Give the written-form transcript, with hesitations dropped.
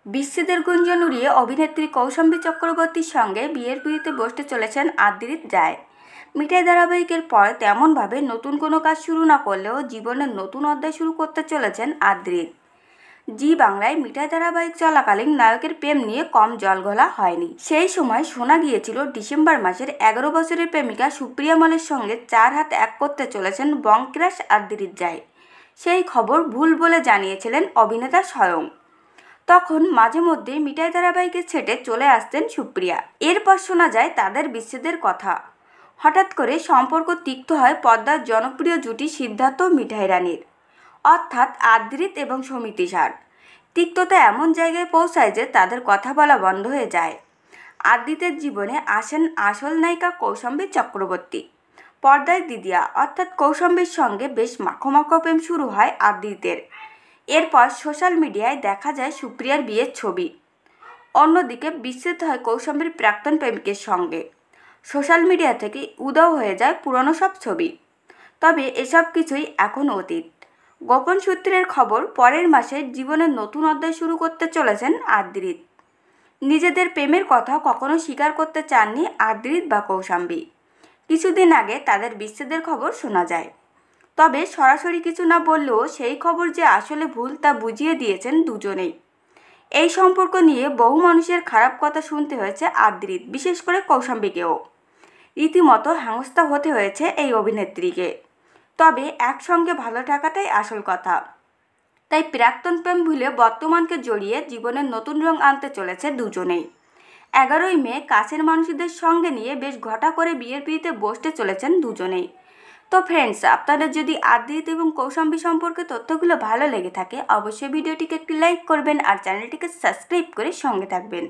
বিচ্ছেদের গুঞ্জন উড়িয়ে অভিনেত্রী কৌশাম্বী চক্রবর্তীর সঙ্গে বিয়ের পিঁড়িতে বসতে চলেছেন আদ্রিত রায়। মিঠাই ধারাবাহিকের পর তেমনভাবে নতুন কোনো কাজ শুরু না করলেও জীবনের নতুন অধ্যায় শুরু করতে চলেছেন আদ্রিত। জি বাংলায় মিঠাই ধারাবাহিক চলাকালীন নায়কের প্রেম নিয়ে কম জলঘোলা হয়নি। সেই সময় শোনা গিয়েছিল ডিসেম্বর মাসের 11 বছরের প্রেমিকা সুপ্রিয়া মলের সঙ্গে 4 হাত এক করতে চলেছেন বঙ্কিরাশ আদ্রিত রায়। সেই খবর ভুল বলে জানিয়েছিলেন অভিনেতা স্বয়ং। তখন মাঝে মধ্যে মিঠাই ধারাবাহিকের সেটে চলে আসতেন সুপ্রিয়া। এরপর শোনা যায় তাদের বিচ্ছেদের কথা। হঠাৎ করে সম্পর্ক তিক্ত হয় পদ্মার জনপ্রিয় জুটি সিদ্ধার্থ ও মিঠাই রানীর, অর্থাৎ আদ্রিত এবং সমিতিসার। তিক্ততা এমন জায়গায় পৌঁছায় যে তাদের কথা বলা বন্ধ হয়ে যায়। আদ্রিতের জীবনে আসেন আসল নায়িকা কৌশাম্বী চক্রবর্তী। পর্দায় দিদিয়া অর্থাৎ কৌশাম্বীর সঙ্গে বেশ মাখো প্রেম শুরু হয় আদ্রিতের। এরপর সোশ্যাল মিডিয়ায় দেখা যায় সুপ্রিয়ার বিয়ের ছবি। অন্যদিকে বিচ্ছেদ হয় কৌশাম্বীর প্রাক্তন প্রেমিকের সঙ্গে। সোশ্যাল মিডিয়া থেকে উধাও হয়ে যায় পুরনো সব ছবি। তবে এসব কিছুই এখন অতীত। গোপন সূত্রের খবর, পরের মাসে জীবনের নতুন অধ্যায় শুরু করতে চলেছেন আদ্রিত। নিজেদের প্রেমের কথা কখনো স্বীকার করতে চাননি আদ্রিত বা কৌশাম্বী। কিছুদিন আগে তাদের বিচ্ছেদের খবর শোনা যায়। তবে সরাসরি কিছু না বললেও সেই খবর যে আসলে ভুল তা বুঝিয়ে দিয়েছেন দুজনেই। এই সম্পর্ক নিয়ে বহু মানুষের খারাপ কথা শুনতে হয়েছে আদ্রিত, বিশেষ করে কৌশাম্বীকেও। রীতিমতো হেনস্থা হতে হয়েছে এই অভিনেত্রীকে। তবে একসঙ্গে ভালো থাকাটাই আসল কথা। তাই প্রাক্তন প্রেম ভুলে বর্তমানকে জড়িয়ে জীবনের নতুন রং আনতে চলেছে দুজনেই। 11ই মে কাছের মানুষদের সঙ্গে নিয়ে বেশ ঘটা করে বিয়ের পিঁড়িতে বসতে চলেছেন দুজনেই। তো ফ্রেন্ডস, আপনাদের যদি আদ্রিত এবং কৌশাম্বী সম্পর্কে তথ্যগুলো ভালো লেগে থাকে অবশ্যই ভিডিওটিকে একটি লাইক করবেন আর চ্যানেলটিকে সাবস্ক্রাইব করে সঙ্গে থাকবেন।